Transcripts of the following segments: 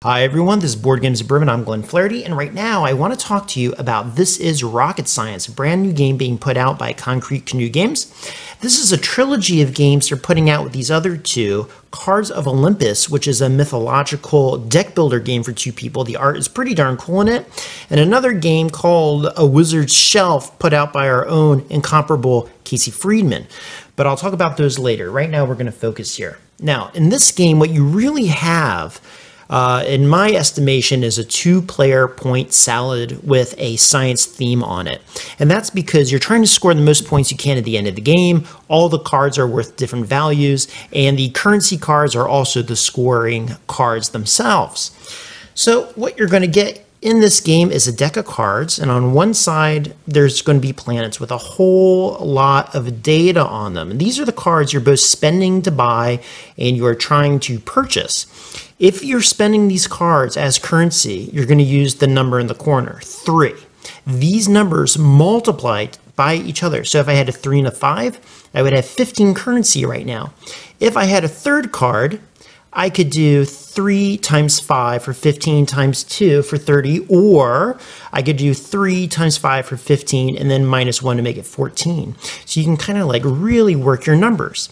Hi everyone, this is Board Games Bourbon. I'm Glenn Flaherty, and right now I want to talk to you about This Is Rocket Science, a brand new game being put out by Concrete Canoe Games. This is a trilogy of games they're putting out with these other two, Cards of Olympus, which is a mythological deck builder game for two people. The art is pretty darn cool in it. And another game called A Wizard's Shelf, put out by our own incomparable Casey Friedman. But I'll talk about those later. Right now we're going to focus here. Now, in this game, what you really have in my estimation, is a two-player point salad with a science theme on it. And that's because you're trying to score the most points you can at the end of the game. All the cards are worth different values, and the currency cards are also the scoring cards themselves. So what you're going to get in this game is a deck of cards, and on one side there's going to be planets with a whole lot of data on them. And these are the cards you're both spending to buy and you're trying to purchase. If you're spending these cards as currency, you're going to use the number in the corner, 3. These numbers multiply by each other. So if I had a 3 and a 5, I would have 15 currency right now. If I had a third card, I could do 3 times 5 for 15 times 2 for 30, or I could do 3 times 5 for 15 and then minus 1 to make it 14. So you can kind of like really work your numbers.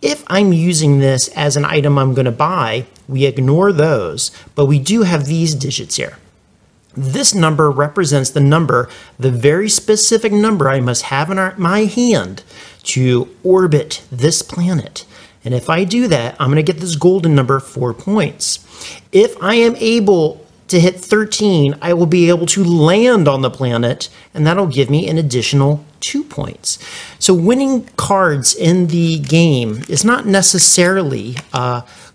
If I'm using this as an item I'm going to buy, we ignore those, but we do have these digits here. This number represents the very specific number I must have in my hand to orbit this planet. And if I do that, I'm going to get this golden number, 4 points. If I am able to hit 13, I will be able to land on the planet, and that'll give me an additional 2 points. So winning cards in the game is not necessarily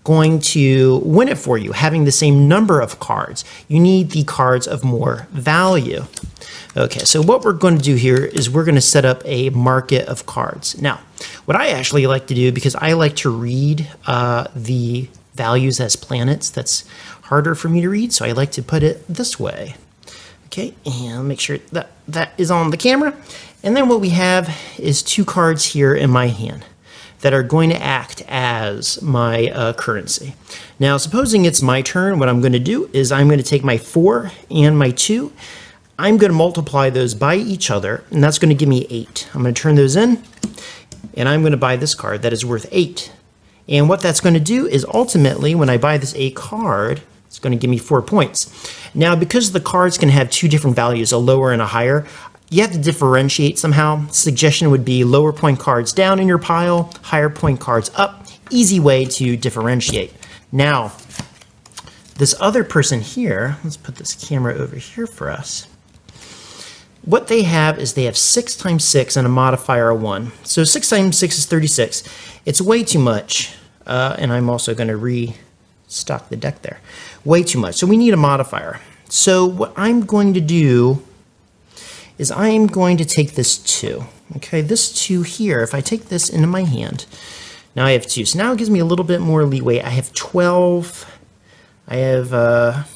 going to win it for you, having the same number of cards. You need the cards of more value. Okay, so what we're going to do here is we're going to set up a market of cards. Now, what I actually like to do, because I like to read the values as planets, that's harder for me to read, so I like to put it this way. Okay, and make sure that that is on the camera. And then what we have is 2 cards here in my hand that are going to act as my currency. Now, supposing it's my turn, what I'm going to do is I'm going to take my 4 and my 2. I'm going to multiply those by each other, and that's going to give me 8. I'm going to turn those in, and I'm going to buy this card that is worth 8. And what that's going to do is ultimately, when I buy this 8 card, it's going to give me 4 points. Now, because the cards can have 2 different values, a lower and a higher, you have to differentiate somehow. Suggestion would be lower point cards down in your pile, higher point cards up. Easy way to differentiate. Now, this other person here, let's put this camera over here for us. What they have is they have 6 times 6 and a modifier of 1. So 6 times 6 is 36. It's way too much. And I'm also going to restock the deck there. Way too much. So we need a modifier. So what I'm going to do is I'm going to take this 2. Okay, this 2 here, if I take this into my hand, now I have 2. So now it gives me a little bit more leeway. I have 12. I have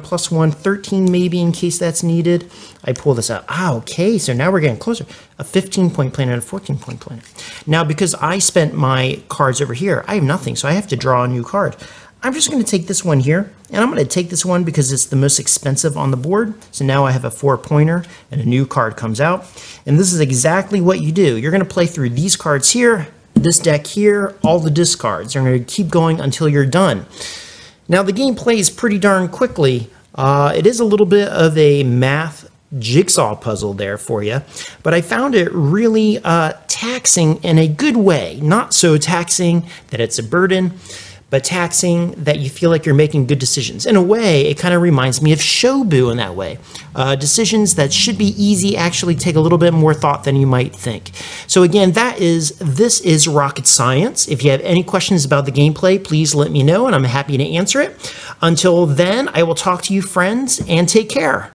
plus 1, 13 maybe in case that's needed. I pull this out. Okay, so now we're getting closer. A 15-point planet and a 14-point planet. Now, because I spent my cards over here, I have nothing, so I have to draw a new card. I'm just going to take this one here, and I'm going to take this one because it's the most expensive on the board. So now I have a 4-pointer, and a new card comes out. And this is exactly what you do. You're going to play through these cards here, this deck here, all the discards. You're going to keep going until you're done. Now, the game plays pretty darn quickly. It is a little bit of a math jigsaw puzzle there for you, but I found it really taxing in a good way. Not so taxing that it's a burden, but taxing that you feel like you're making good decisions. In a way, it kind of reminds me of Shobu in that way. Decisions that should be easy actually take a little bit more thought than you might think. So again, This Is Rocket Science. If you have any questions about the gameplay, please let me know, and I'm happy to answer it. Until then, I will talk to you, friends, and take care.